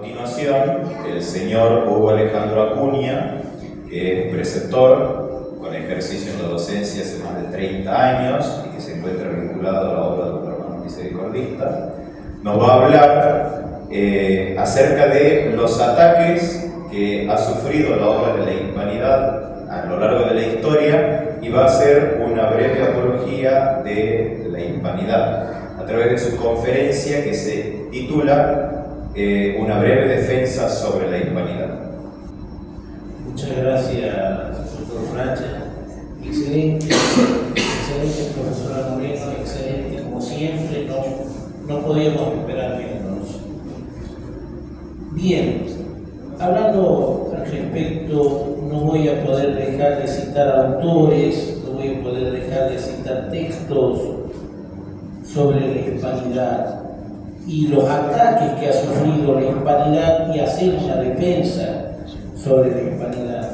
continuación el señor Hugo Alejandro Acuña, que es preceptor con ejercicio en la docencia hace más de 30 años y que se encuentra vinculado a la obra de los hermanos misericordistas. Nos va a hablar acerca de los ataques que ha sufrido la obra de la Hispanidad a lo largo de la historia y va a hacer una breve apología de la Hispanidad a través de su conferencia que se titula Una breve defensa sobre la Hispanidad. Muchas gracias, doctor Francia. Excelente, excelente, profesora Moreno, excelente, como siempre, no podíamos esperar menos. Bien, hablando al respecto, no voy a poder dejar de citar autores, no voy a poder dejar de citar textos sobre la Hispanidad y los ataques que ha sufrido la Hispanidad y hacer una defensa sobre la Hispanidad.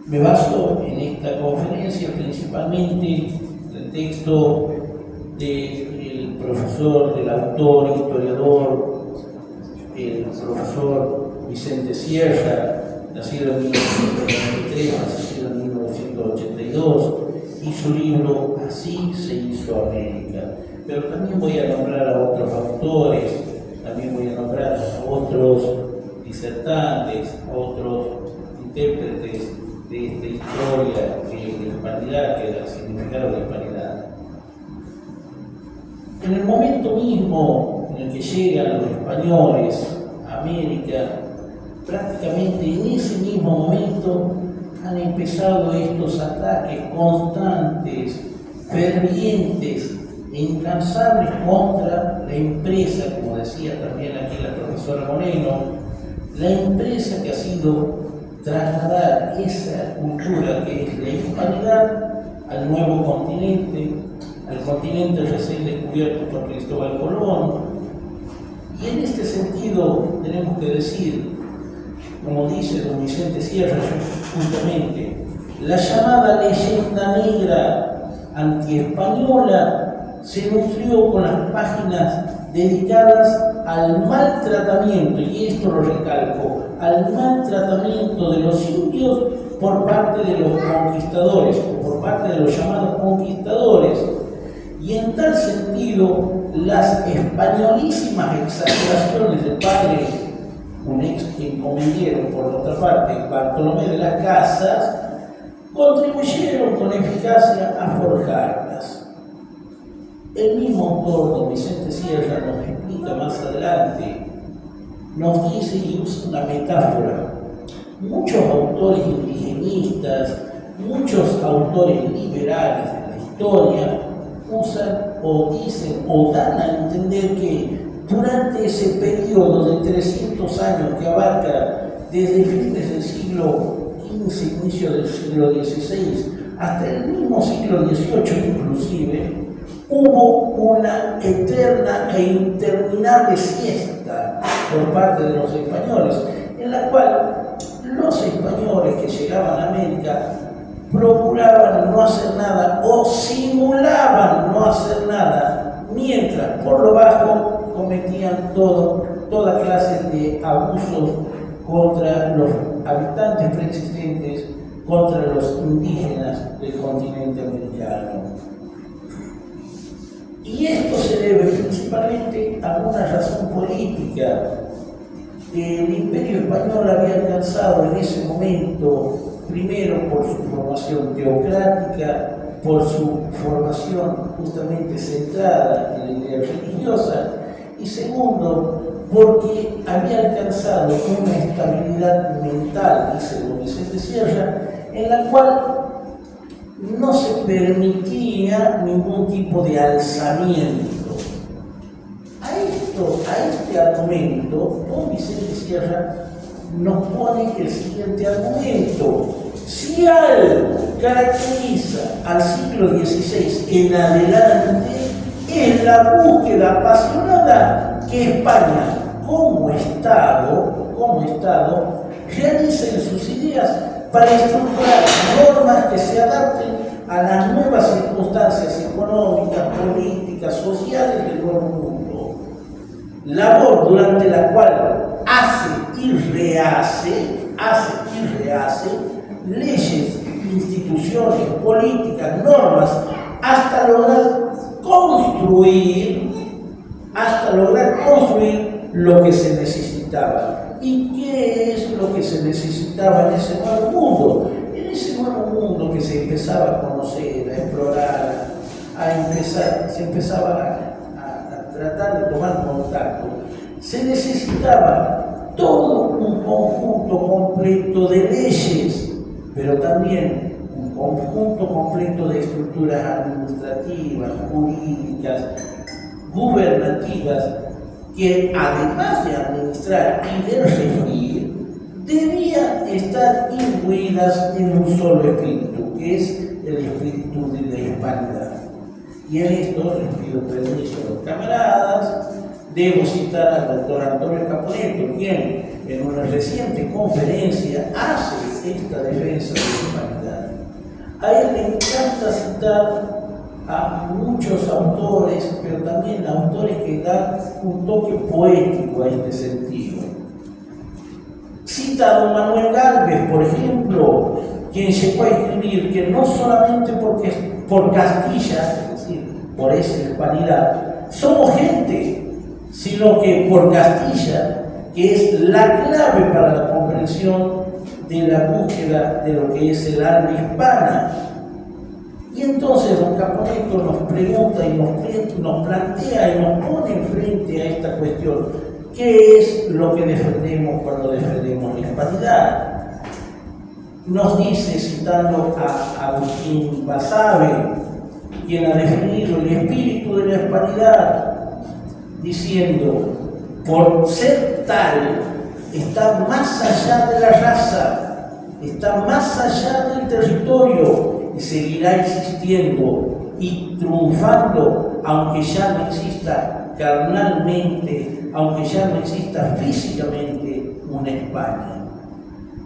Me baso en esta conferencia principalmente del texto del profesor, del autor, historiador, el profesor Vicente Sierra, nacido en 1993, fallecido en 1982, y su libro Así se hizo América. Pero también voy a nombrar a otros autores, también voy a nombrar a otros disertantes, a otros intérpretes de esta historia de la Hispanidad, que era el significado de la Hispanidad. En el momento mismo en el que llegan los españoles a América, prácticamente en ese mismo momento han empezado estos ataques constantes, fervientes e incansables contra la empresa, como decía también aquí la profesora Moreno, la empresa que ha sido trasladar esa cultura que es la Hispanidad al nuevo continente, al continente recién descubierto por Cristóbal Colón. Y en este sentido tenemos que decir, como dice don Vicente Sierra justamente, la llamada leyenda negra antiespañola se nutrió con las páginas dedicadas al maltratamiento, y esto lo recalco, al maltratamiento de los indios por parte de los conquistadores, o por parte de los llamados conquistadores, y en tal sentido las españolísimas exageraciones del padre, un ex encomendiero por otra parte, Bartolomé de las Casas, contribuyeron con eficacia a forjarlas. El mismo autor, don Vicente Sierra, nos explica más adelante, nos dice y usa una metáfora. Muchos autores indigenistas, muchos autores liberales de la historia usan o dicen o dan a entender que durante ese periodo de 300 años que abarca desde fines del siglo XV, inicio del siglo XVI, hasta el mismo siglo XVIII inclusive, hubo una eterna e interminable siesta por parte de los españoles, en la cual los españoles que llegaban a América procuraban no hacer nada o simulaban no hacer nada, mientras por lo bajo cometían toda clase de abusos contra los habitantes preexistentes, contra los indígenas del continente americano. Y esto se debe principalmente a una razón política. El Imperio Español había alcanzado en ese momento, primero por su formación teocrática, por su formación justamente centrada en la idea religiosa, y segundo, porque había alcanzado una estabilidad mental, dice don Vicente Sierra, en la cual no se permitía ningún tipo de alzamiento. A este argumento, don Vicente Sierra nos pone el siguiente argumento. Si algo caracteriza al siglo XVI en adelante, es la búsqueda apasionada que España, como Estado, realiza en sus ideas para estructurar normas que se adapten a las nuevas circunstancias económicas, políticas, sociales del nuevo mundo. Labor durante la cual hace y rehace leyes, instituciones, políticas, normas, hasta lograr construir lo que se necesitaba. ¿Y qué es lo que se necesitaba en ese nuevo mundo? En ese nuevo mundo que se empezaba a conocer, a explorar, se empezaba a tratar de tomar contacto, se necesitaba todo un conjunto completo de leyes, pero también un conjunto completo de estructuras administrativas, jurídicas, gubernativas, que además de administrar y de regir, debían estar imbuidas en un solo espíritu, que es el espíritu de la hispanidad. Y en esto les pido permiso a los camaradas. Debo citar al doctor Antonio Caponeto, quien en una reciente conferencia hace esta defensa de la hispanidad. A él le encanta citar a muchos autores, pero también a autores que dan un toque poético a este sentido. Cita a don Manuel Gálvez, por ejemplo, quien llegó a escribir que no solamente por Castilla, es decir, por esa hispanidad, somos gente, sino que por Castilla, que es la clave para la comprensión de la búsqueda de lo que es el alma hispana. Y entonces don Caponeto nos pregunta y nos plantea y nos pone frente a esta cuestión: ¿qué es lo que defendemos cuando defendemos la hispanidad? Nos dice, citando a Agustín Basabe, quien ha definido el espíritu de la hispanidad, diciendo: por ser tal, está más allá de la raza, está más allá del territorio, y seguirá existiendo y triunfando, aunque ya no exista carnalmente, aunque ya no exista físicamente una España.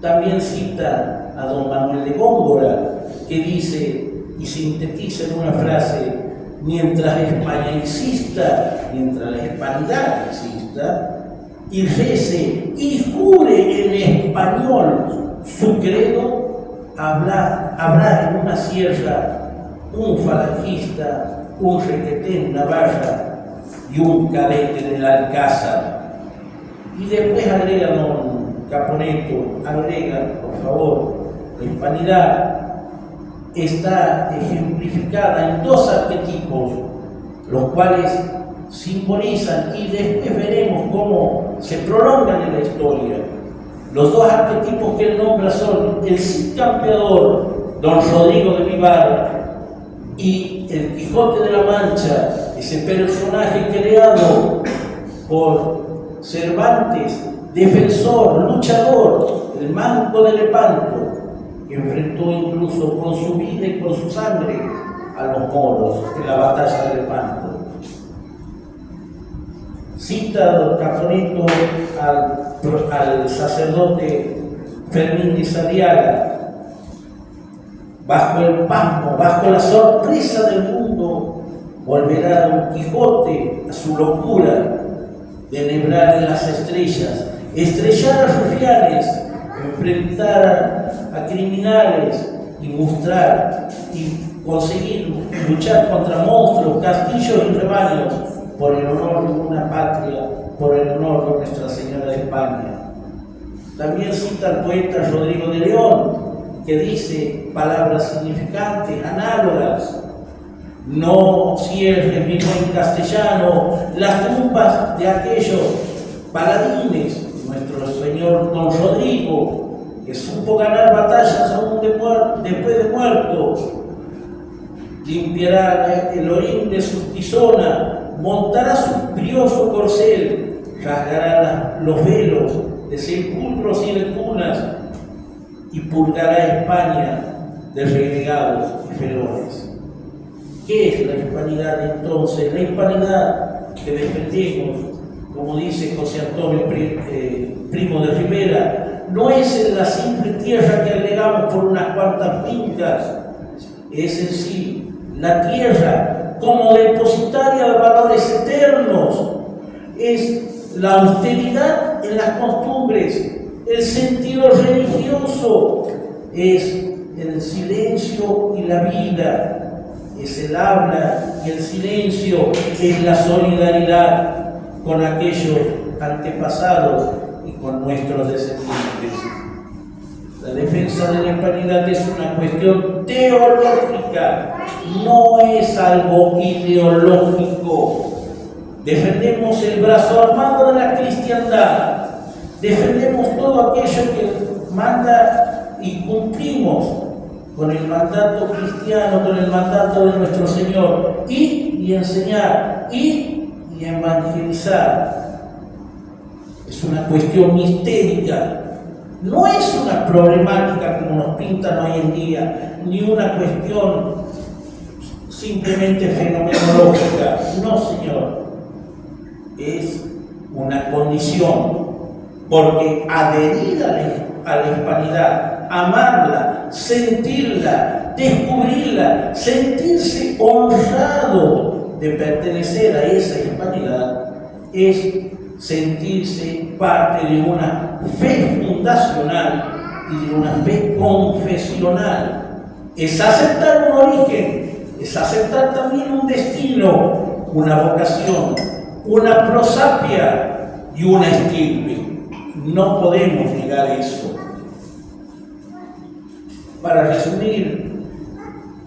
También cita a don Manuel de Góngora, que dice y sintetiza en una frase: mientras España exista, mientras la hispanidad exista, y rece y jure en español su credo, habrá en una sierra un falangista, un requeté en Navarra y un cadete del Alcázar. Y después agrega don Caponeto, por favor, la hispanidad está ejemplificada en dos arquetipos, los cuales simbolizan, y después veremos cómo se prolongan en la historia. Los dos arquetipos que él nombra son el Cid campeador, don Rodrigo de Vivar, y el Quijote de la Mancha, ese personaje creado por Cervantes, defensor, luchador, el manco de Lepanto, que enfrentó incluso con su vida y con su sangre a los moros en la batalla de Lepanto. Cita don Caponeto al sacerdote Fermín de Sadiaga: bajo el pasmo, bajo la sorpresa del mundo, volverá don Quijote a su locura de enhebrar en las estrellas, estrellar a rufianes, enfrentar a criminales y mostrar y conseguir luchar contra monstruos, castillos y rebaños por el honor de una patria, por el honor de Nuestra Señora de España. También cita al poeta Rodrigo de León, que dice palabras significantes, análogas: no cierres mi buen castellano las tumbas de aquellos paladines, nuestro señor don Rodrigo, que supo ganar batallas aún después de muerto, limpiará el orín de su tizona, montará su brioso corcel, rasgará los velos de sepulcros y de cunas, y purgará España de renegados y feroces. ¿Qué es la hispanidad entonces? La hispanidad que defendemos, como dice José Antonio Primo de Rivera, no es en la simple tierra que agregamos por unas cuantas fincas, es en sí la tierra como depositaria de valores eternos, es la austeridad en las costumbres, El sentido religioso es el silencio y la vida. Es el habla y el silencio, es la solidaridad con aquellos antepasados y con nuestros descendientes. La defensa de la hispanidad es una cuestión teológica, no es algo ideológico. Defendemos el brazo armado de la cristiandad, defendemos todo aquello que manda y cumplimos con el mandato cristiano, con el mandato de nuestro Señor, y enseñar, y evangelizar. Es una cuestión mistérica, no es una problemática como nos pintan hoy en día, ni una cuestión simplemente fenomenológica. No, Señor, es una condición, porque adherir a la hispanidad, amarla, sentirla, descubrirla, sentirse honrado de pertenecer a esa hispanidad, es sentirse parte de una fe fundacional y de una fe confesional. Es aceptar un origen, es aceptar también un destino, una vocación, una prosapia y una estirpe. No podemos negar eso. Para resumir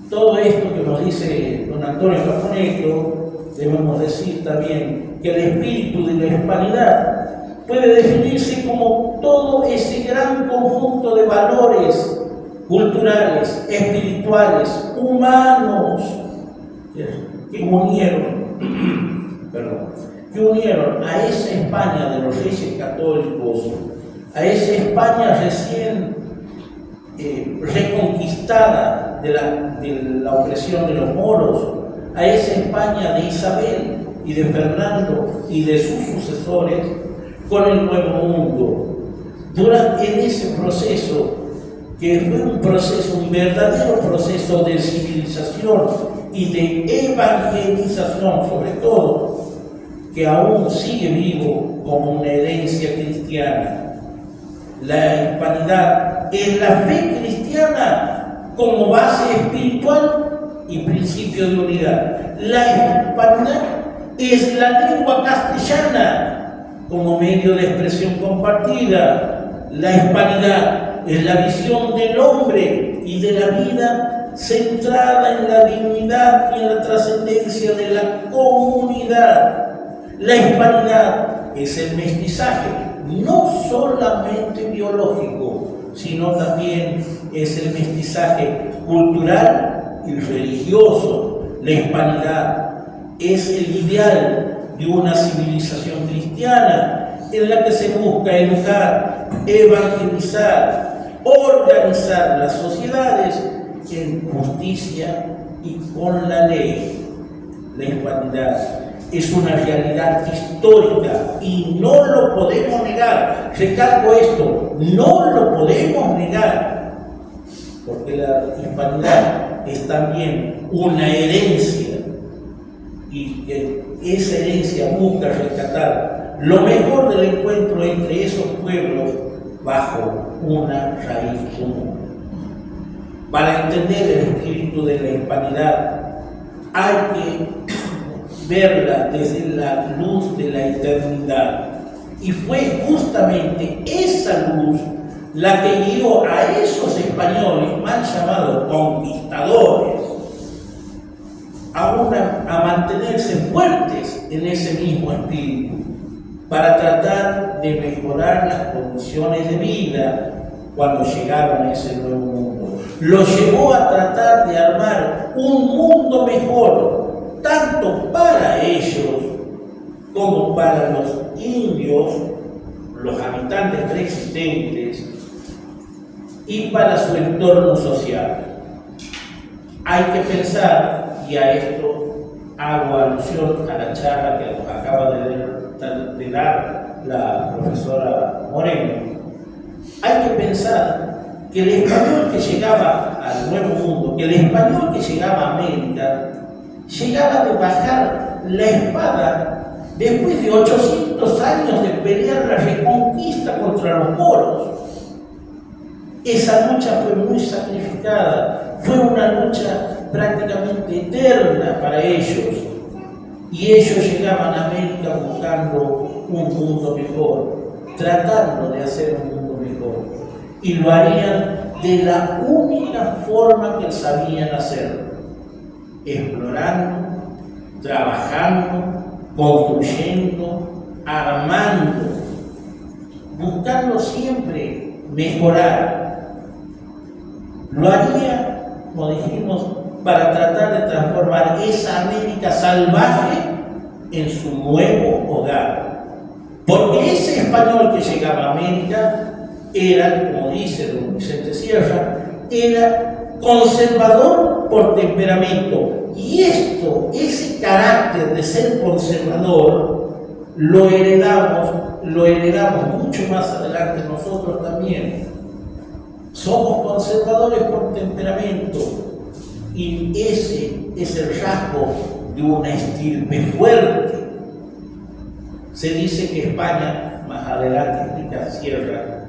todo esto que nos dice don Antonio Caponeto, debemos decir también que el espíritu de la hispanidad puede definirse como todo ese gran conjunto de valores culturales, espirituales, humanos, que unieron a esa España de los Reyes Católicos, a esa España recién reconquistada de la opresión de los moros, a esa España de Isabel y de Fernando y de sus sucesores, con el Nuevo Mundo. En ese proceso, que fue un verdadero proceso de civilización y de evangelización, sobre todo, que aún sigue vivo como una herencia cristiana. La hispanidad es la fe cristiana como base espiritual y principio de unidad. La hispanidad es la lengua castellana como medio de expresión compartida. La hispanidad es la visión del hombre y de la vida centrada en la dignidad y en la trascendencia de la comunidad. La hispanidad es el mestizaje, no solamente biológico, sino también es el mestizaje cultural y religioso. La hispanidad es el ideal de una civilización cristiana en la que se busca educar, evangelizar, organizar las sociedades en justicia y con la ley. La hispanidad es una realidad histórica y no lo podemos negar. Recalco esto, no lo podemos negar, porque la hispanidad es también una herencia y esa herencia busca rescatar lo mejor del encuentro entre esos pueblos bajo una raíz común. Para entender el espíritu de la hispanidad hay que verla desde la luz de la eternidad. Y fue justamente esa luz la que guió a esos españoles mal llamados conquistadores a mantenerse fuertes en ese mismo espíritu para tratar de mejorar las condiciones de vida cuando llegaron a ese nuevo mundo. Los llevó a tratar de armar un mundo mejor, tanto para ellos como para los indios, los habitantes preexistentes, y para su entorno social. Hay que pensar, y a esto hago alusión a la charla que nos acaba de dar la profesora Moreno, hay que pensar que el español que llegaba al Nuevo Mundo, que el español que llegaba a América, llegaba de bajar la espada después de 800 años de pelear la reconquista contra los moros. Esa lucha fue muy sacrificada, fue una lucha prácticamente eterna para ellos. Y ellos llegaban a América buscando un mundo mejor, tratando de hacer un mundo mejor. Y lo harían de la única forma que sabían hacer: explorando, trabajando, construyendo, armando, buscando siempre mejorar. Lo haría, como dijimos, para tratar de transformar esa América salvaje en su nuevo hogar. Porque ese español que llegaba a América era, como dice don Vicente Sierra, era conservador por temperamento. Y ese carácter de ser conservador, lo heredamos mucho más adelante nosotros también. Somos conservadores por temperamento, y ese es el rasgo de una estirpe fuerte. Se dice que España, más adelante explica Sierra,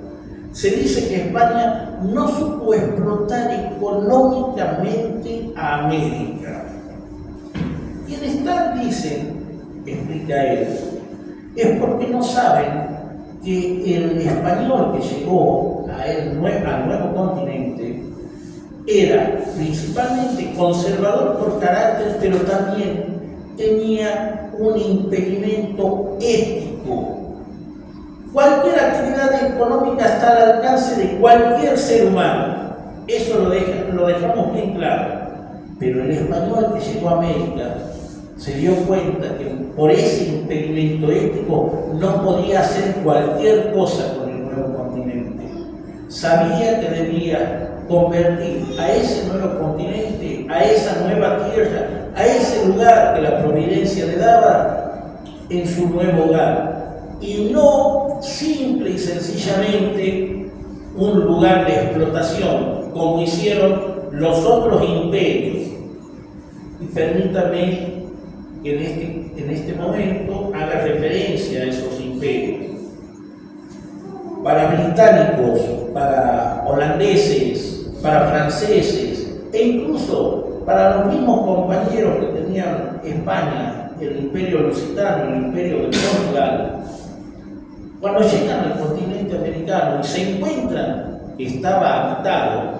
se dice que España no supo explotar económicamente a América. Quienes tal dicen, explica él, es porque no saben que el español que llegó al nuevo continente era principalmente conservador por carácter, pero también tenía un impedimento ético. Cualquier actividad económica está al alcance de cualquier ser humano. Eso lo dejamos bien claro. Pero el español que llegó a América se dio cuenta que por ese impedimento ético no podía hacer cualquier cosa con el nuevo continente. Sabía que debía convertir a ese nuevo continente, a esa nueva tierra, a ese lugar que la providencia le daba, en su nuevo hogar. Y no simple y sencillamente un lugar de explotación, como hicieron los otros imperios. Y permítame que en este momento haga referencia a esos imperios. Para británicos, para holandeses, para franceses, e incluso para los mismos compañeros que tenían España, el imperio lusitano, el imperio de Portugal, cuando llegan al continente americano y se encuentran que estaba habitado,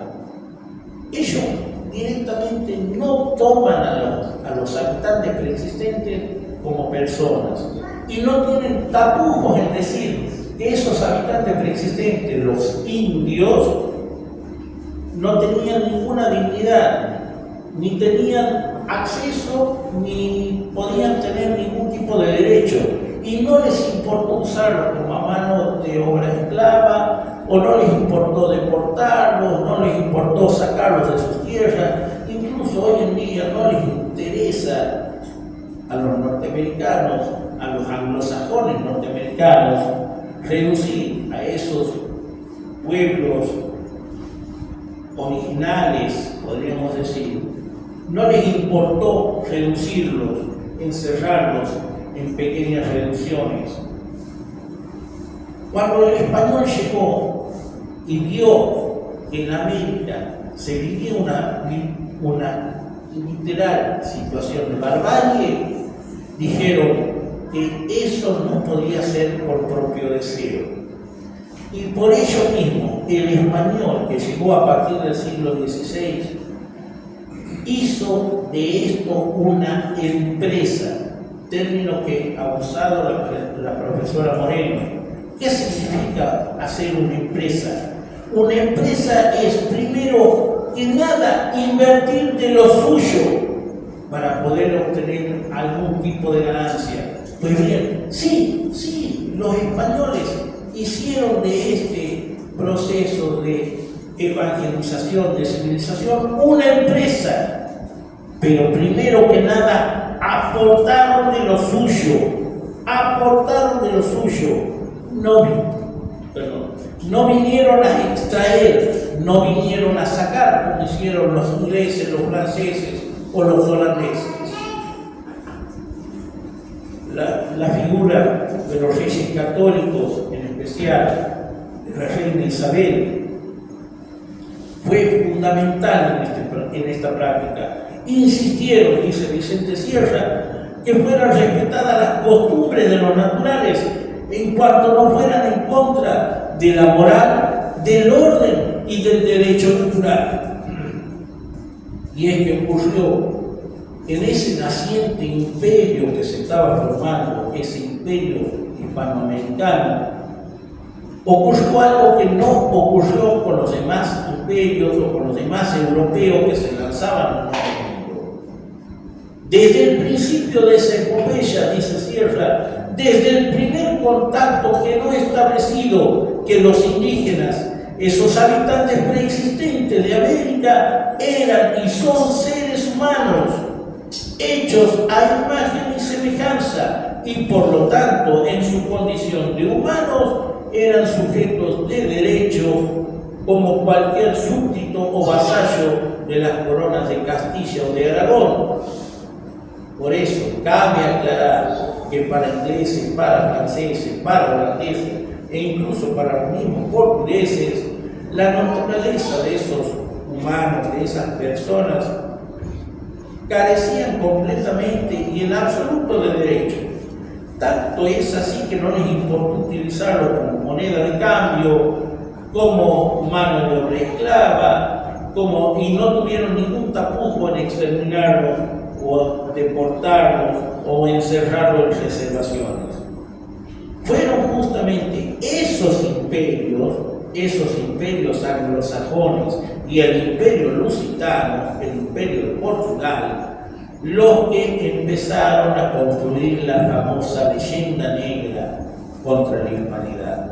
ellos directamente no toman a los habitantes preexistentes como personas, y no tienen tapujos en decir que esos habitantes preexistentes, los indios, no tenían ninguna dignidad, ni tenían acceso, ni podían tener ningún tipo de derecho, y no les importó usarlos como a mano de obra esclava, o no les importó deportarlos, no les importó sacarlos de sus tierras. Incluso hoy en día no les interesa a los norteamericanos, a los anglosajones norteamericanos, reducir a esos pueblos originales, podríamos decir. No les importó reducirlos, encerrarlos en pequeñas reducciones. Cuando el español llegó y vio que en América se vivía una literal situación de barbarie, dijeron que eso no podía ser por propio deseo. Y por ello mismo, el español que llegó a partir del siglo XVI hizo de esto una empresa, término que ha usado la profesora Moreno. ¿Qué significa hacer una empresa? Una empresa es, primero que nada, invertir de lo suyo para poder obtener algún tipo de ganancia. Pues bien, sí, los españoles hicieron de este proceso de evangelización, de civilización, una empresa, pero primero que nada aportaron de lo suyo, no vinieron a extraer, no vinieron a sacar, como hicieron los ingleses, los franceses o los holandeses. La figura de los reyes católicos, en especial de la reina Isabel, fue fundamental en esta práctica. Insistieron, dice Vicente Sierra, que fueran respetadas las costumbres de los naturales en cuanto no fueran en contra de la moral, del orden y del derecho natural. Y es que ocurrió en ese naciente imperio que se estaba formando, ese imperio hispanoamericano, ocurrió algo que no ocurrió con los demás imperios o con los demás europeos que se lanzaban al mundo. Desde el principio de esa epopeya, dice Sierra, desde el primer contacto quedó establecido que los indígenas, esos habitantes preexistentes de América, eran y son seres humanos, hechos a imagen y semejanza, y por lo tanto, en su condición de humanos, eran sujetos de derecho como cualquier súbdito o vasallo de las coronas de Castilla o de Aragón. Por eso, cabe aclarar que para ingleses, para franceses, para holandeses e incluso para los mismos portugueses, la naturaleza de esos humanos, de esas personas, carecían completamente y en absoluto de derecho. Tanto es así que no les importó utilizarlo como moneda de cambio, como mano de obra esclava, y no tuvieron ningún tapujo en exterminarlos o deportarlos o encerrarlos en reservaciones. Fueron justamente esos imperios anglosajones y el imperio lusitano, el imperio de Portugal, los que empezaron a construir la famosa leyenda negra contra la hispanidad.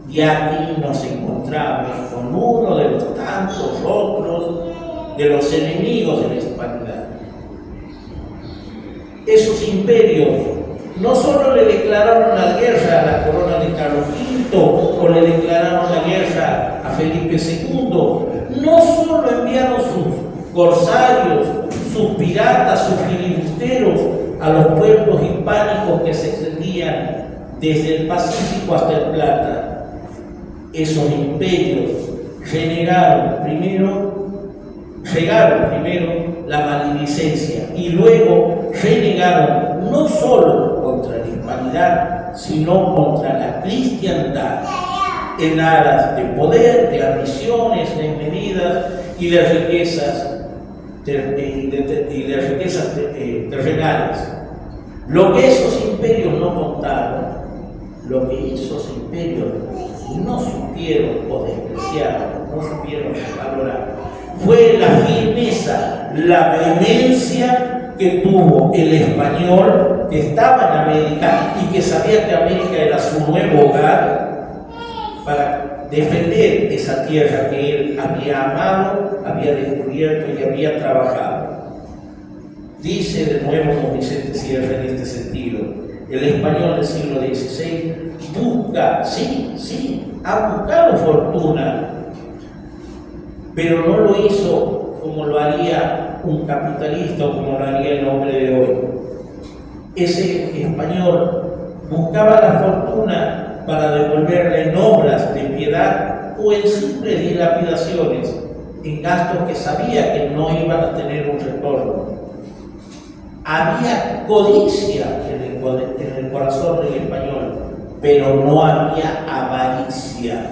Y aquí nos encontramos con uno de los tantos otros de los enemigos de la hispanidad. Esos imperios no solo le declararon la guerra a la corona de Carlos V o le declararon la guerra a Felipe II, no solo enviaron sus corsarios, sus piratas, sus filibusteros a los puertos hispánicos que se extendían desde el Pacífico hasta el Plata. Esos imperios regaron primero la maledicencia y luego renegaron no solo contra la hispanidad, sino contra la cristiandad en aras de poder, de ambiciones desmedidas y de riquezas terrenales. Lo que esos imperios no contaron, lo que esos imperios no supieron o despreciaron, no supieron valorar, fue la firmeza, la vehemencia que tuvo el español que estaba en América y que sabía que América era su nuevo hogar, para defender esa tierra que él había amado, había descubierto y había trabajado. Dice de nuevo don Vicente Sierra en este sentido: el español del siglo XVI busca, ha buscado fortuna, pero no lo hizo como lo haría un capitalista o como lo haría el hombre de hoy. Ese español buscaba la fortuna para devolverle en obras de piedad o en simples dilapidaciones, en gastos que sabía que no iban a tener un retorno. Había codicia en el corazón del español, pero no había avaricia.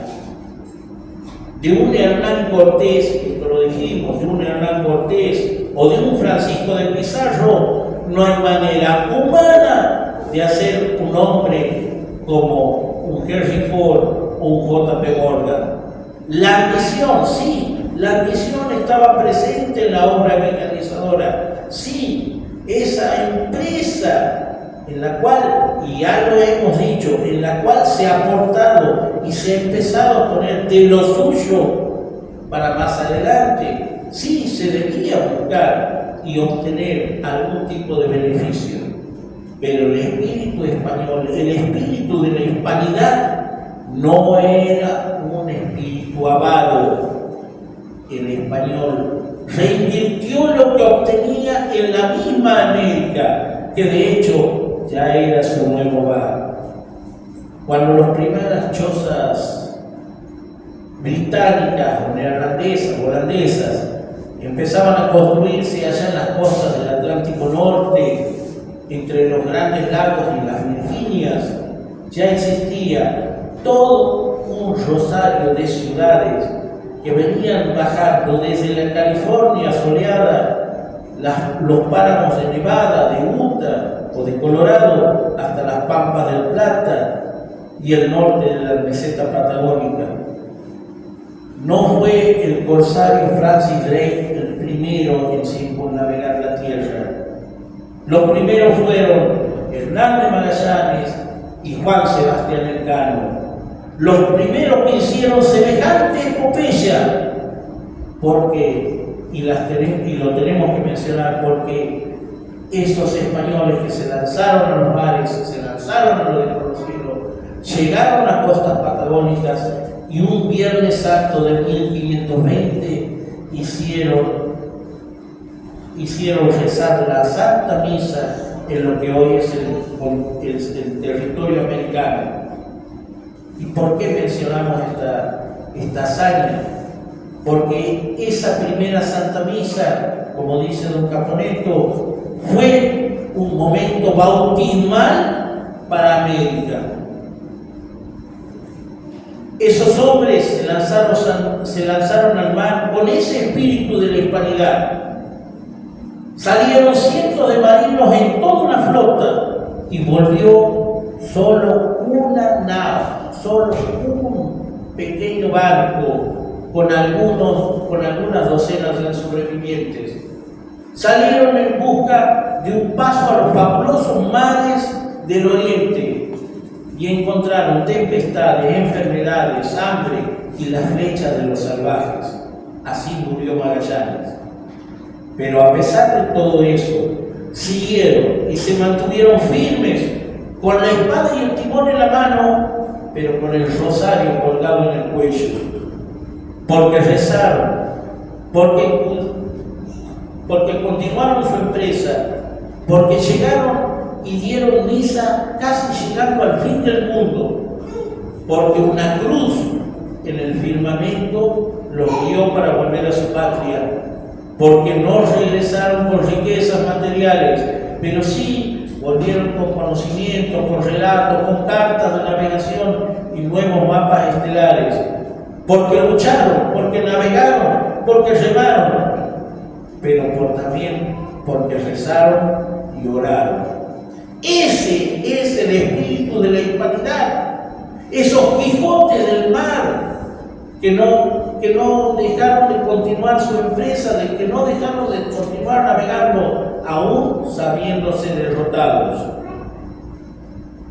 De un Hernán Cortés, esto lo dijimos, de un Hernán Cortés o de un Francisco de Pizarro, no hay manera humana de hacer un hombre como un Henry Ford o un J.P. Morgan. La ambición, sí, la ambición estaba presente en la obra mecanizadora, sí, esa empresa en la cual, y ya lo hemos dicho, en la cual se ha aportado y se ha empezado a poner de lo suyo para más adelante, sí, se debía buscar y obtener algún tipo de beneficio. Pero el espíritu español, el espíritu de la hispanidad, no era un espíritu avaro. El español reinvirtió lo que obtenía en la misma América, que de hecho ya era su nuevo hogar. Cuando las primeras chozas británicas o neerlandesas, holandesas, empezaban a construirse allá en las costas del Atlántico Norte, entre los grandes lagos y las Virginias, ya existía todo un rosario de ciudades que venían bajando desde la California soleada, los páramos de Nevada, de Utah o de Colorado, hasta las Pampas del Plata y el norte de la meseta patagónica. No fue el corsario Francis Drake el primero en circunnavegar la Tierra. Los primeros fueron Hernán de Magallanes y Juan Sebastián Elcano. Los primeros que hicieron semejante epopeya, y lo tenemos que mencionar, porque esos españoles que se lanzaron a los mares, se lanzaron a lo desconocido, llegaron a las costas patagónicas y un Viernes Santo de 1520 hicieron rezar la Santa Misa en lo que hoy es el territorio americano. ¿Y por qué mencionamos esta hazaña? Porque esa primera Santa Misa, como dice don Caponeto, fue un momento bautismal para América. Esos hombres se lanzaron al mar con ese espíritu de la hispanidad. Salieron cientos de marinos en toda una flota y volvió solo una nave, solo un pequeño barco con algunas docenas de sobrevivientes. Salieron en busca de un paso a los fabulosos mares del Oriente y encontraron tempestades, enfermedades, hambre y las flechas de los salvajes. Así murió Magallanes. Pero a pesar de todo eso, siguieron y se mantuvieron firmes con la espada y el timón en la mano, pero con el rosario colgado en el cuello, porque rezaron, porque continuaron su empresa, porque llegaron y dieron misa casi llegando al fin del mundo, porque una cruz en el firmamento los guió para volver a su patria, porque no regresaron con riquezas materiales, pero sí volvieron con conocimiento, con relatos, con cartas de navegación y nuevos mapas estelares, porque lucharon, porque navegaron, porque remaron, pero también porque rezaron y oraron. Ese es el espíritu de la hispanidad, esos Quijotes del mar que no dejaron de continuar su empresa, que no dejaron de continuar navegando, aún sabiéndose derrotados.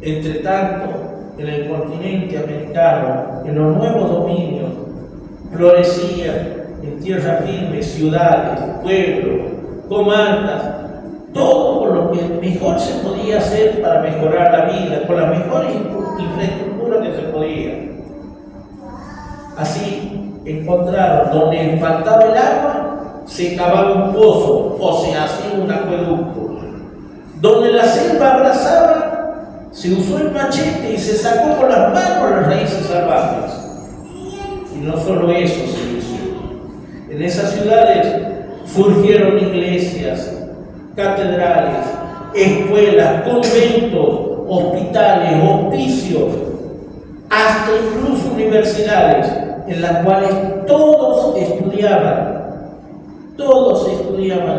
Entre tanto, en el continente americano, en los nuevos dominios, florecían en tierra firme ciudades, pueblos, comarcas, todo lo que mejor se podía hacer para mejorar la vida, con la mejor infraestructura que se podía. Así encontraron donde faltaba el agua, se cavaba un pozo o se hacía un acueducto. Donde la selva abrazaba, se usó el machete y se sacó con las manos las raíces salvajes. Y no solo eso se hizo. En esas ciudades surgieron iglesias, catedrales, escuelas, conventos, hospitales, hospicios, hasta incluso universidades en las cuales todos estudiaban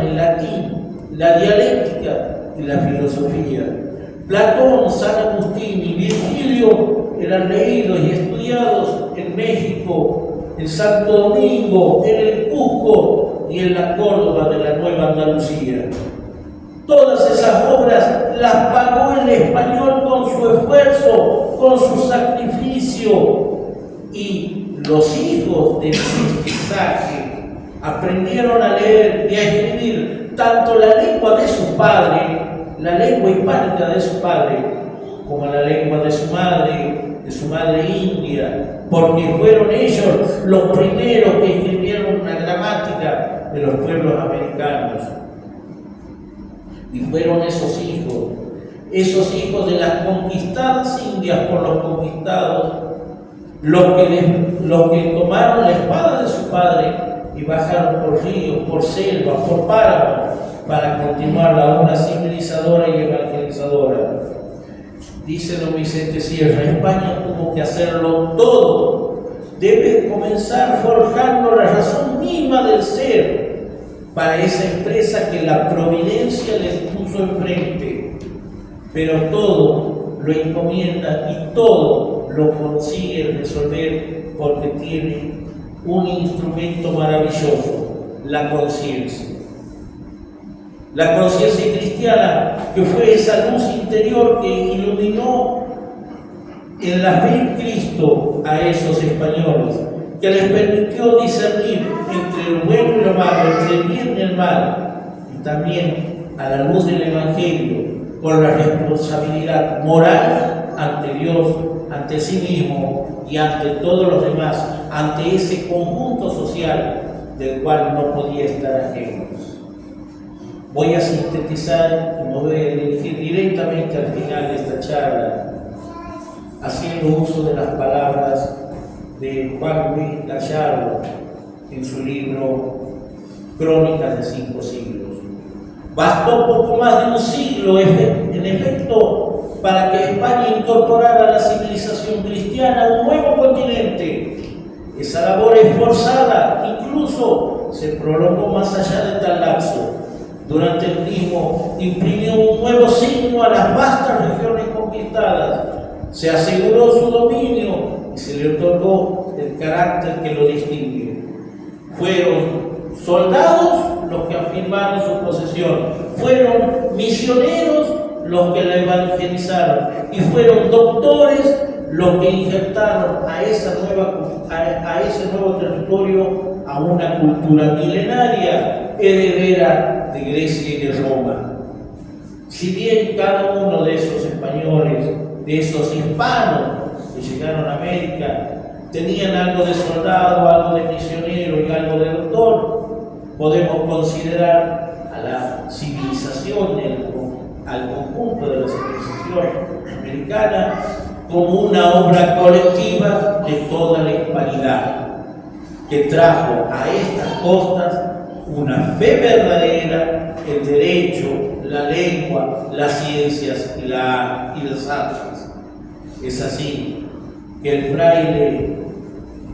el latín, la dialéctica y la filosofía. Platón, San Agustín y Virgilio eran leídos y estudiados en México, en Santo Domingo, en el Cusco y en la Córdoba de la Nueva Andalucía. Todas esas obras las pagó el español con su esfuerzo, con su sacrificio, y los hijos del mestizaje aprendieron a leer y a escribir tanto la lengua de su padre, la lengua hispánica de su padre, como la lengua de su madre india, porque fueron ellos los primeros que escribieron una gramática de los pueblos americanos. Y fueron esos hijos de las conquistadas indias por los conquistados, los que tomaron la espada de su padre y bajaron por ríos, por selvas, por páramos, para continuar la obra civilizadora y evangelizadora. Dice don Vicente Sierra, España tuvo que hacerlo todo. Debe comenzar forjando la razón misma del ser para esa empresa que la providencia les puso enfrente. Pero todo lo encomienda y todo lo consigue resolver porque tiene un instrumento maravilloso, la conciencia. La conciencia cristiana, que fue esa luz interior que iluminó en la fe en Cristo a esos españoles, que les permitió discernir entre lo bueno y lo malo, entre el bien y el mal, y también a la luz del Evangelio, con la responsabilidad moral ante Dios, ante sí mismo y ante todos los demás, ante ese conjunto social del cual no podía estar ajenos. Voy a sintetizar y me voy a dirigir directamente al final de esta charla, haciendo uso de las palabras de Juan Luis Gallardo en su libro Crónicas de 5 siglos. Bastó poco más de un siglo, en efecto, para que España incorporara a la civilización cristiana un nuevo continente. Esa labor esforzada incluso se prolongó más allá de tal lapso. Durante el mismo imprimió un nuevo signo a las vastas regiones conquistadas, se aseguró su dominio y se le otorgó el carácter que lo distingue. Fueron soldados los que afirmaron su posesión, fueron misioneros los que la evangelizaron y fueron doctores los que injertaron a ese nuevo territorio a una cultura milenaria heredera de Grecia y de Roma. Si bien cada uno de esos españoles, de esos hispanos que llegaron a América, tenían algo de soldado, algo de misionero y algo de doctor, podemos considerar a la civilización, al conjunto de la civilización americana, como una obra colectiva de toda la hispanidad, que trajo a estas costas una fe verdadera, el derecho, la lengua, las ciencias y las artes. Es así que el fraile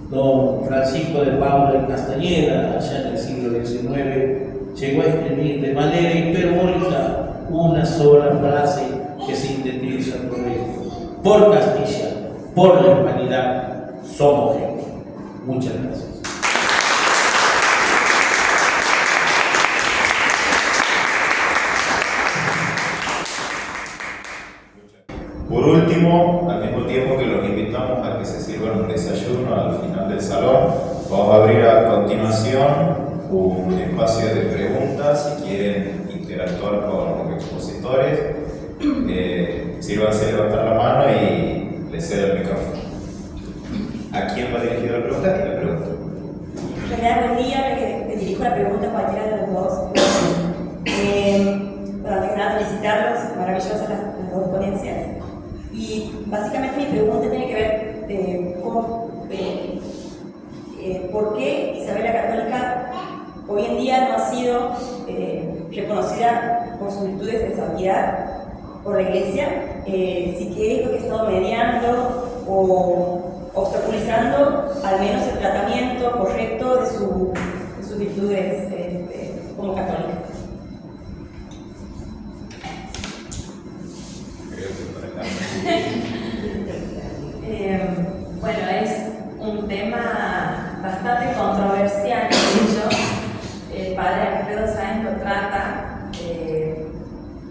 don Francisco de Paula y Castañeda, allá en el siglo XIX, llegó a escribir de manera hiperbólica una sola frase que sintetiza todo esto: por Castilla, por la hispanidad, somos gente. Muchas gracias. Por último, al mismo tiempo que los invitamos a que se sirvan un desayuno al final del salón, vamos a abrir a continuación un espacio de preguntas. Si quieren interactuar con los expositores, sírvanse a levantar la mano y les cedo el micrófono. ¿A quién va dirigida la pregunta? Y la pregunta. Buen día, me dirijo la pregunta a cualquiera de los dos. Antes que nada, felicitarlos, maravillosas las dos ponencias. Y básicamente mi pregunta tiene que ver con por qué Isabel la Católica hoy en día no ha sido reconocida por sus virtudes de santidad por la Iglesia, si que es lo que ha estado mediando o obstaculizando al menos el tratamiento correcto de sus virtudes como católica. Bueno, es un tema bastante controversial, de hecho. El padre Alfredo Sáenz lo trata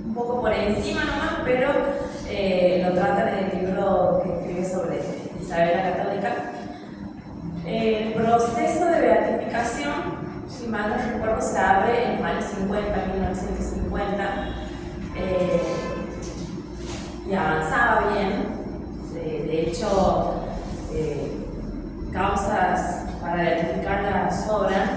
un poco por encima nomás, pero lo trata en el libro que escribe sobre Isabel la Católica. El proceso de beatificación, si mal no recuerdo, se abre en los años 50, 1950, y avanzaba bien. De hecho, causas para beatificarla sobran.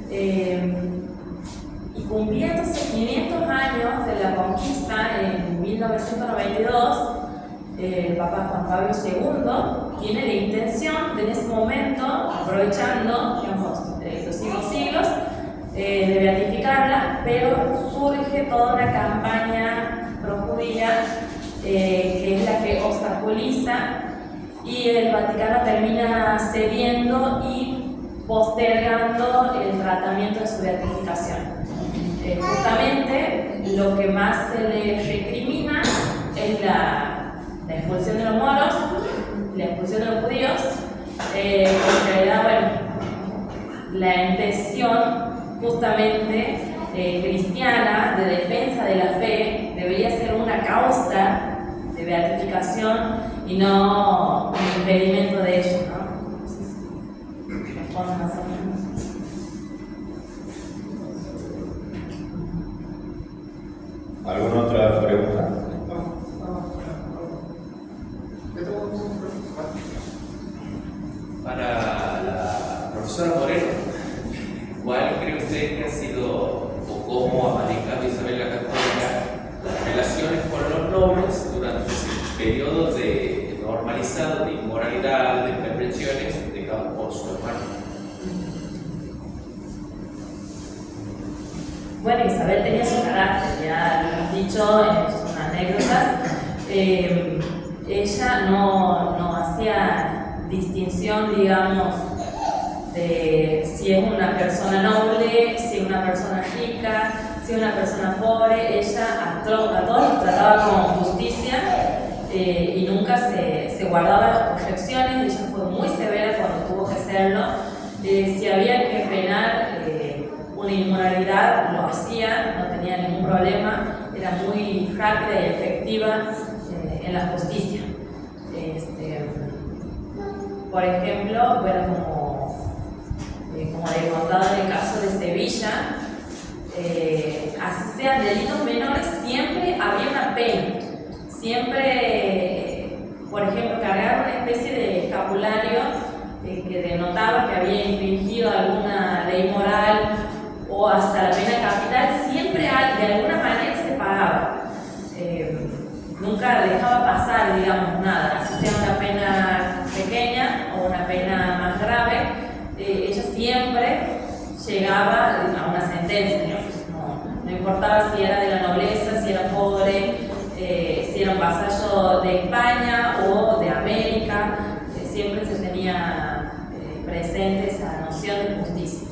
Y cumpliéndose 500 años de la conquista, en 1992, el Papa Juan Pablo II tiene la intención de en ese momento, aprovechando, digamos, los 5 siglos, de beatificarla, pero surge toda una campaña pro-judía que es la que obstaculiza, y el Vaticano termina cediendo y postergando el tratamiento de su beatificación. Justamente lo que más se le recrimina es la expulsión de los moros, la expulsión de los judíos, porque en realidad, bueno, la intención justamente cristiana de defensa de la fe debería ser una causa de beatificación y no un impedimento de ello, ¿no? Respondan más o menos. ¿Alguna otra pregunta? Para la profesora Moreno, ¿cuál cree usted que ha sido o cómo ha manejado Isabel la Católica las relaciones con los nobles durante ese periodo de normalizado de inmoralidad, de perversiones dejados por su hermano? Bueno, Isabel tenía su carácter, ya lo hemos dicho en sus anécdotas. Ella no hacía distinción, digamos, de si es una persona noble, si es una persona rica, si es una persona pobre. Ella a todos los trataba con justicia y nunca se guardaba las correcciones. Ella fue muy severa cuando tuvo que hacerlo. Si había que penar una inmoralidad, lo hacía, no tenía ningún problema, era muy rápida y efectiva en la justicia. Por ejemplo, bueno, como le he contado en el caso de Sevilla, así sean delitos menores, siempre había una pena. Siempre, por ejemplo, cargar una especie de escapulario que denotaba que había infringido alguna ley moral o hasta la pena capital, siempre de alguna manera se pagaba. Nunca dejaba pasar, digamos, nada, así sea una pena pequeña o una pena más grave, ella siempre llegaba a una sentencia, no importaba si era de la nobleza, si era pobre, si era un vasallo de España o de América, siempre se tenía presente esa noción de justicia.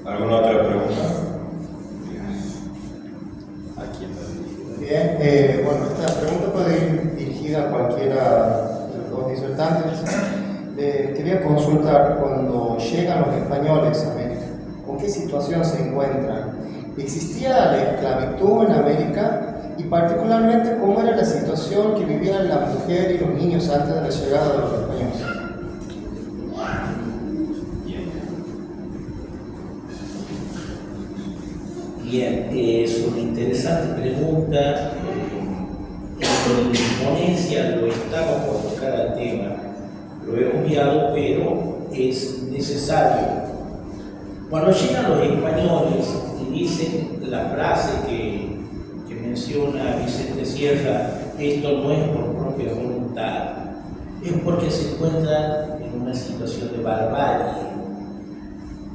¿Alguna otra pregunta? Bien, bueno, esta pregunta puede ir dirigida a cualquiera de los dos disertantes. Quería consultar, cuando llegan los españoles a América, ¿con qué situación se encuentran? ¿Existía la esclavitud en América? Y particularmente, ¿cómo era la situación que vivían la mujer y los niños antes de la llegada de los españoles? Bien, es una interesante pregunta. En mi ponencia lo estamos por tocar al tema, lo he obviado, pero es necesario. Cuando llegan los españoles y dicen la frase que menciona Vicente Sierra, esto no es por propia voluntad, es porque se encuentran en una situación de barbarie.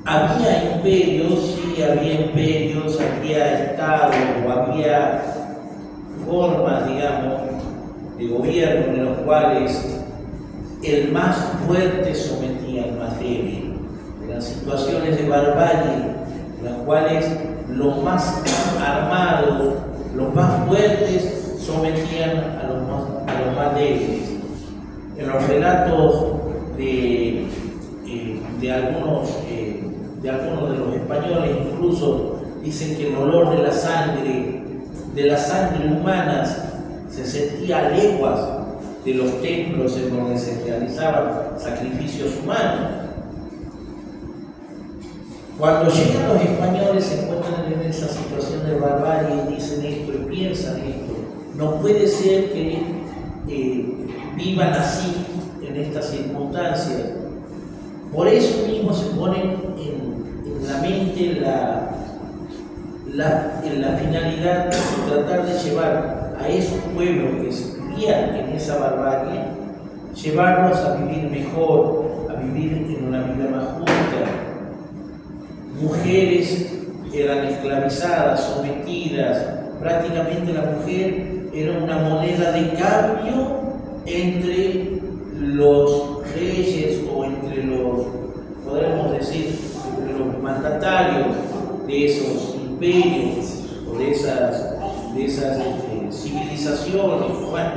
Había imperios, sí, había estados, o había formas, digamos, de gobierno en los cuales el más fuerte sometía al más débil. Eran situaciones de barbarie en las cuales los más armados, los más fuertes, sometían a los más débiles. En los relatos de algunos de los españoles incluso dicen que el olor de la sangre humana se sentía a leguas de los templos en donde se realizaban sacrificios humanos. Cuando llegan los españoles se encuentran en esa situación de barbarie y dicen esto y piensan esto. No puede ser que vivan así en estas circunstancias. Por eso mismo se ponen en la mente la finalidad de tratar de llevar a esos pueblos que vivían en esa barbarie, llevarlos a vivir mejor, a vivir en una vida más justa. Mujeres eran esclavizadas, sometidas, prácticamente la mujer era una moneda de cambio entre los reyes o entre los, podríamos decir, entre los mandatarios de esos imperios o de esas civilizaciones. Bueno,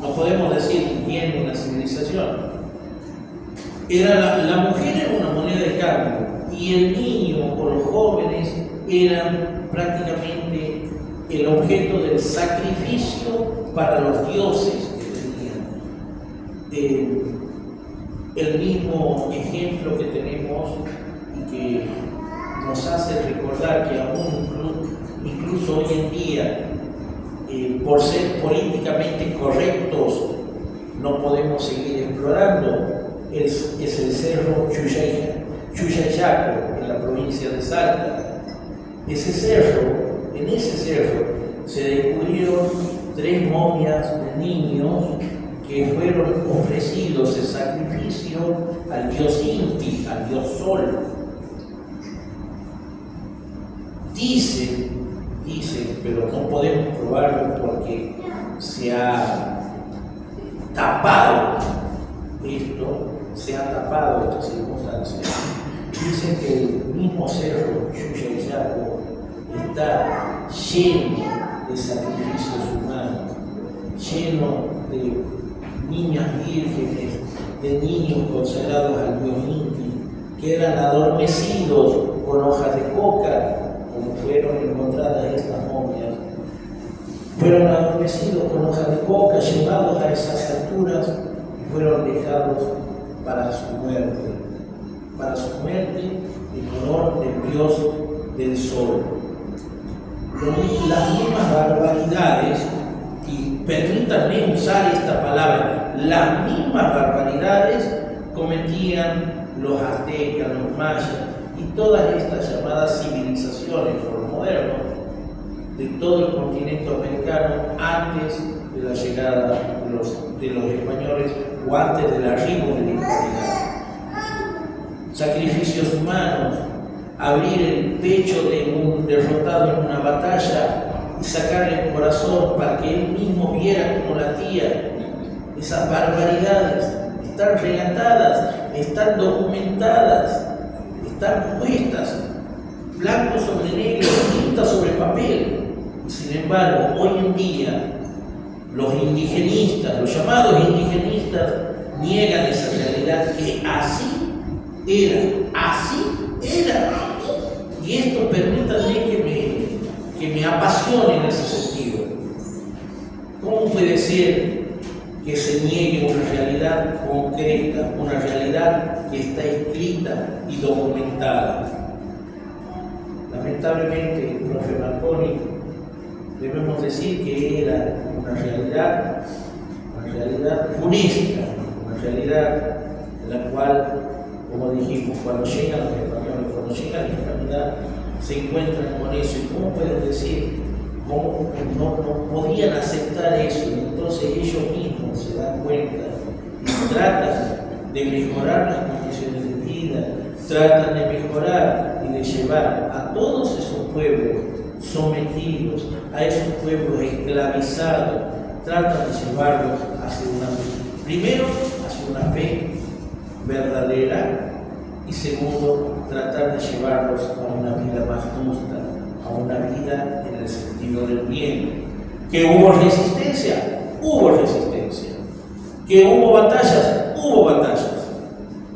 no podemos decir bien una civilización. La mujer era una moneda de cambio y el niño o los jóvenes eran prácticamente el objeto del sacrificio para los dioses que tenían. El mismo ejemplo que tenemos y que nos hace recordar que aún incluso hoy en día, por ser políticamente correctos, no podemos seguir explorando, es el cerro Chuyayaco, en la provincia de Salta. En ese cerro se descubrieron 3 momias de niños que fueron ofrecidos en sacrificio al dios Inti, al dios Sol. Dicen, pero no podemos probarlo porque se ha tapado esta circunstancia. Dicen que el mismo cerro Chuyayaco está lleno de sacrificios humanos, lleno de niñas vírgenes, de niños consagrados al dios Inti, que eran adormecidos con hojas de coca, como fueron encontradas estas momias. Fueron adormecidos con hojas de coca, llevados a esas alturas y fueron dejados para su muerte en honor del dios del sol. Las mismas barbaridades, y permítanme usar esta palabra, las mismas barbaridades cometían los aztecas, los mayas y todas estas llamadas civilizaciones por los modernos de todo el continente americano antes de la llegada de los españoles o antes del arribo de la hispanidad. Sacrificios humanos, abrir el pecho de un derrotado en una batalla y sacarle el corazón para que él mismo viera cómo latía. Esas barbaridades están relatadas, están documentadas, están puestas blanco sobre negro, tinta sobre papel. Sin embargo, hoy en día, los indigenistas, los llamados indigenistas, niegan esa realidad, que así era. Y esto permítanme que me apasione en ese sentido. ¿Cómo puede ser que se niegue una realidad concreta, una realidad que está escrita y documentada? Lamentablemente, el profe Marconi, debemos decir que era una realidad funesta, una realidad de la cual, como dijimos, cuando llegan los españoles, cuando llega la hispanidad, se encuentran con eso. ¿Y cómo pueden decir? ¿Cómo no podían aceptar eso? Y entonces ellos mismos se dan cuenta y tratan de mejorar las condiciones de vida, tratan de mejorar y de llevar a todos esos pueblos sometidos, a esos pueblos esclavizados, tratan de llevarlos primero hacia una fe verdadera, y segundo, tratar de llevarlos a una vida más justa, a una vida en el sentido del bien. ¿Que hubo resistencia? Hubo resistencia. ¿Que hubo batallas? Hubo batallas.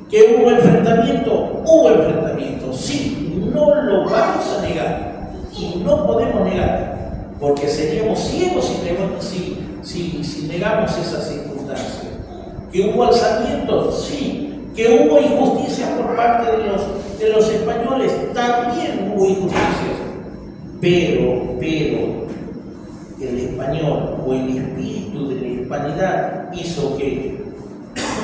¿Que hubo enfrentamiento? Hubo enfrentamiento. Sí, no lo vamos a negar y no podemos negar, porque seríamos ciegos si negamos esas circunstancias. ¿Que hubo alzamientos? Sí. ¿Que hubo injusticia por parte de los españoles? También hubo injusticias. Pero el español o el espíritu de la hispanidad hizo que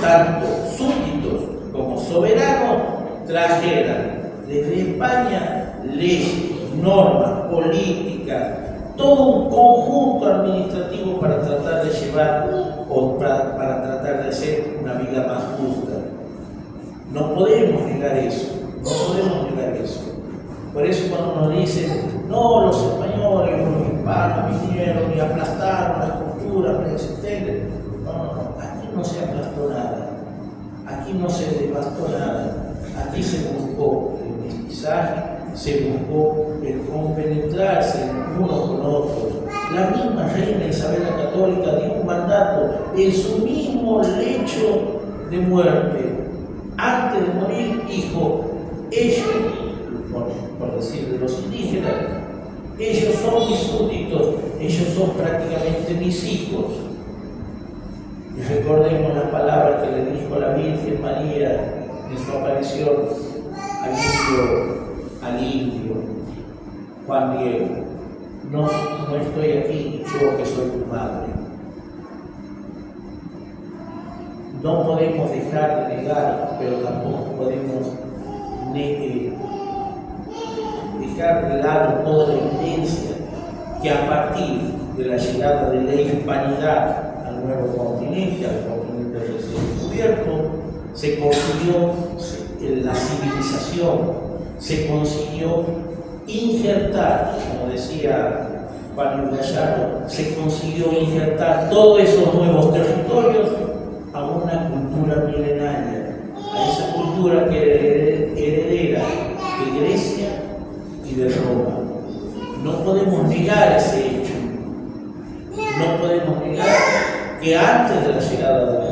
tanto súbditos como soberanos trajeran desde España leyes, normas, políticas, todo un conjunto administrativo para tratar de llevar o para tratar de hacer una vida más justa. No podemos negar eso, no podemos negar eso. Por eso cuando nos dicen, no, los españoles, los hispanos vinieron y aplastaron las culturas preexistentes. No, aquí no se aplastó nada, aquí no se devastó nada, aquí se buscó el mestizaje, se buscó el compenetrarse unos con otros. La misma reina Isabel la Católica dio un mandato en su mismo lecho de muerte. Antes de morir dijo, ellos, por decir de los indígenas, ellos son mis súbditos, ellos son prácticamente mis hijos. Y recordemos las palabras que le dijo la Virgen María en su aparición al indio Juan Diego. No estoy aquí, yo que soy tu madre. No podemos dejar de negar, pero tampoco podemos dejar de lado toda la evidencia que a partir de la llegada de la hispanidad al nuevo continente, al continente recién descubierto, se consiguió la civilización, se consiguió injertar, como decía Juan Gallardo, se consiguió injertar todos esos nuevos territorios a una cultura milenaria, a esa cultura que heredera de Grecia y de Roma. No podemos negar ese hecho. No podemos negar que antes de la llegada de la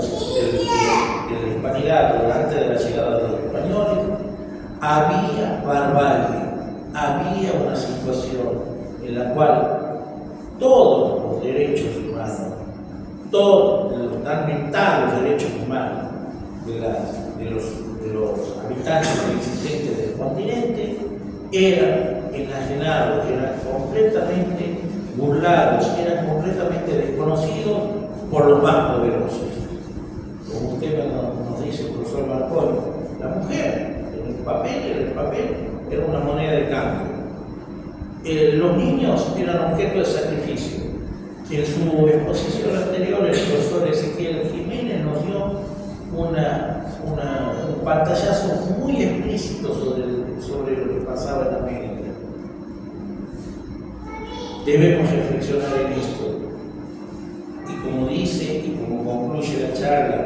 hispanidad, o antes de la llegada de los españoles, había barbarie, había una situación en la cual todos los derechos humanos, todos los tan mentados derechos humanos de los habitantes existentes del continente eran enajenados, eran completamente burlados, eran completamente desconocidos por los más poderosos. Como usted nos dice el profesor Marconi, la mujer en el papel era una moneda de cambio. Los niños eran objeto de sacrificio. En su exposición anterior, el profesor Ezequiel Jiménez nos dio un pantallazo muy explícito sobre lo que pasaba en América. Debemos reflexionar en esto. Y como dice y como concluye la charla,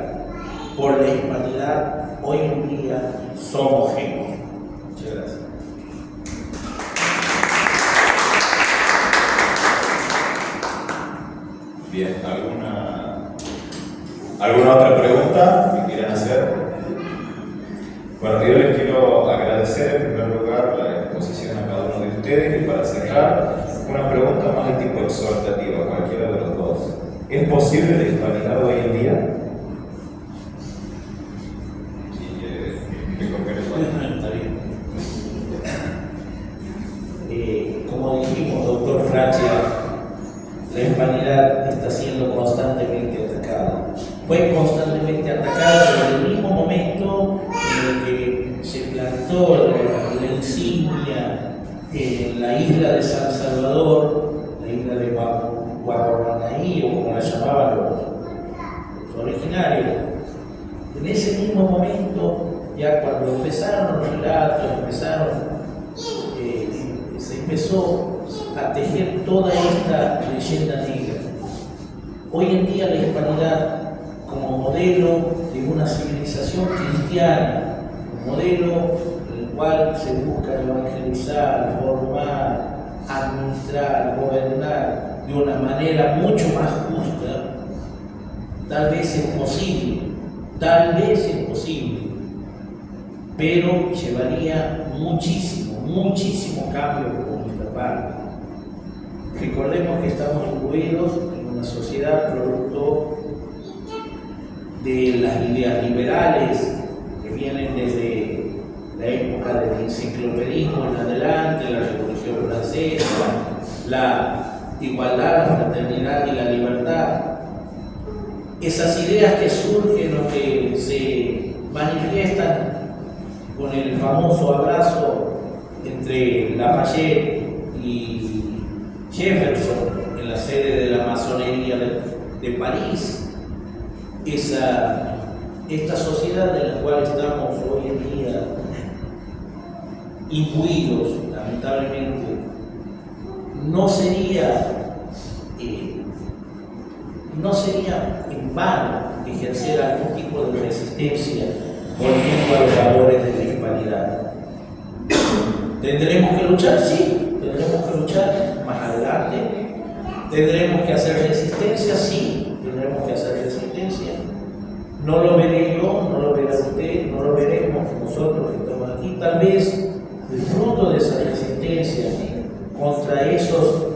por la hispanidad, hoy en día somos gente. Muchas gracias. Bien, ¿alguna otra pregunta que quieran hacer? Bueno, yo les quiero agradecer en primer lugar la exposición a cada uno de ustedes y para cerrar, una pregunta más de tipo exhortativo a cualquiera de los dos. ¿Es posible la hispanidad hoy en día? Como dijimos, doctor Francia, la hispanidad está siendo constantemente atacada. Fue constantemente atacada desde el mismo momento en el que se plantó la insignia en la isla de San Salvador, la isla de Guaporanaí, o como la llamaban los originarios. En ese mismo momento, ya cuando empezaron los relatos, se empezó a tejer toda esta leyenda negra. Hoy en día la hispanidad, como modelo de una civilización cristiana, un modelo en el cual se busca evangelizar, formar, administrar, gobernar de una manera mucho más justa, tal vez es posible, pero llevaría muchísimo cambio por nuestra parte. Recordemos que estamos incluidos en una sociedad producto de las ideas liberales que vienen desde la época del enciclopedismo en adelante, la Revolución Francesa, la igualdad, la fraternidad y la libertad. Esas ideas que surgen o que se manifiestan con el famoso abrazo entre Lafayette y Jefferson, en la sede de la masonería de París, esta sociedad en la cual estamos hoy en día imbuidos, lamentablemente, no sería en vano ejercer algún tipo de resistencia volviendo a los valores de la hispanidad. ¿Tendremos que luchar? Sí, tendremos que luchar más adelante. ¿Tendremos que hacer resistencia? Sí, tendremos que hacer resistencia. No lo veré yo, no lo verá usted, no lo veremos nosotros que estamos aquí. Tal vez el fruto de esa resistencia contra esos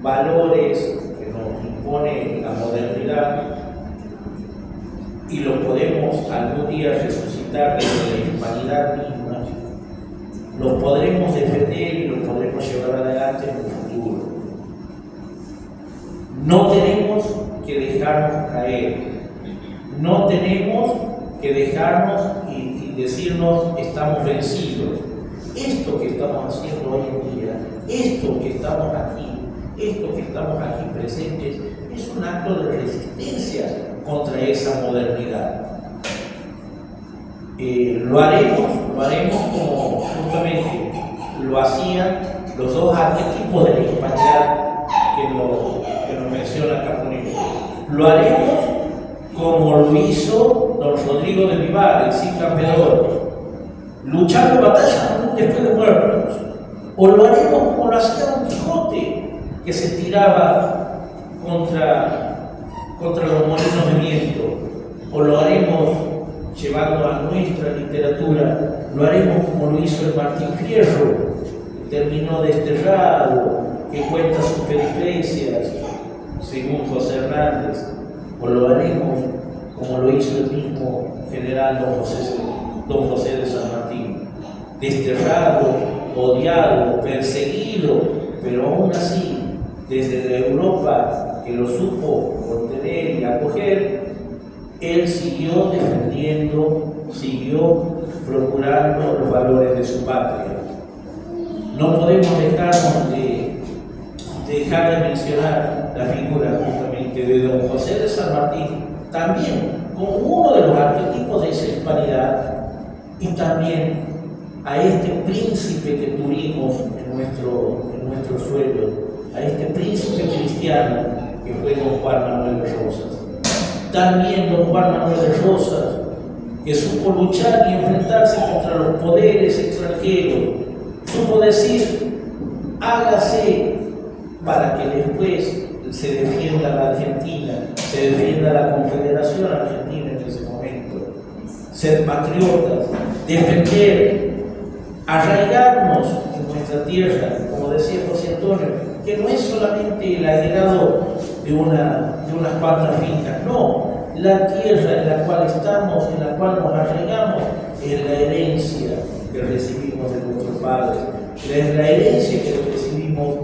valores que nos impone la modernidad, y lo podemos algún día resucitar desde la hispanidad misma, los podremos defender y los podremos llevar adelante en el futuro. No tenemos que dejarnos caer, no tenemos que dejarnos y decirnos estamos vencidos. Esto que estamos haciendo hoy en día, esto que estamos aquí presentes, es un acto de resistencia contra esa modernidad. Lo haremos como justamente lo hacían los dos arquetipos de la hispanidad que nos menciona Caponero. Lo haremos como lo hizo don Rodrigo de Vivar, el Cid Campeador, luchando batallas aún después de muertos. O lo haremos como lo hacía don Quijote, que se tiraba contra los molinos de viento. O lo haremos llevando a nuestra literatura, lo haremos como lo hizo el Martín Fierro, que terminó desterrado, que cuenta sus peripecias, según José Hernández. O lo haremos como lo hizo el mismo general don José de San Martín, desterrado, odiado, perseguido, pero aún así, desde la Europa que lo supo contener y acoger, él siguió defendiendo, siguió procurando los valores de su patria. No podemos dejar de mencionar la figura justamente de don José de San Martín, también como uno de los arquetipos de esa hispanidad, y también a este príncipe que tuvimos en nuestro suelo, a este príncipe cristiano que fue don Juan Manuel de Rosas. También don Juan Manuel de Rosas, que supo luchar y enfrentarse contra los poderes extranjeros, supo decir, hágase para que después se defienda la Argentina, se defienda la Confederación Argentina en ese momento. Ser patriotas, defender, arraigarnos en nuestra tierra, como decía José Antonio, que no es solamente el agregado de unas cuantas fincas, no, la tierra en la cual estamos, en la cual nos arraigamos, es la herencia que recibimos de nuestros padres, es la herencia que recibimos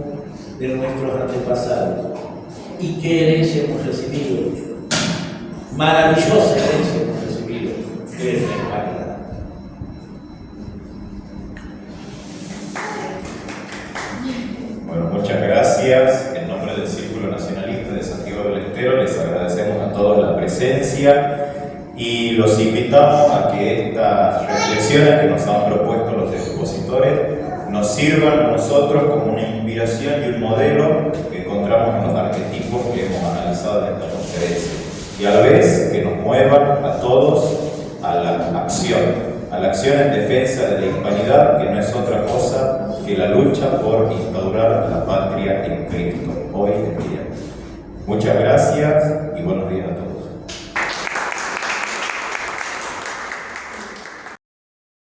de nuestros antepasados. ¿Y qué herencia hemos recibido? Maravillosa herencia hemos recibido, que es la hispanidad. Bueno, muchas gracias. En nombre del Círculo Nacionalista de Santiago del Estero les agradecemos a todos la presencia y los invitamos a que estas reflexiones que nos han propuesto los expositores nos sirvan a nosotros como una inspiración y un modelo que encontramos en los arquetipos que hemos analizado en esta conferencia, y a la vez que nos muevan a todos a la acción en defensa de la hispanidad, que no es otra cosa que la lucha por instaurar la patria en Cristo hoy en día. Muchas gracias.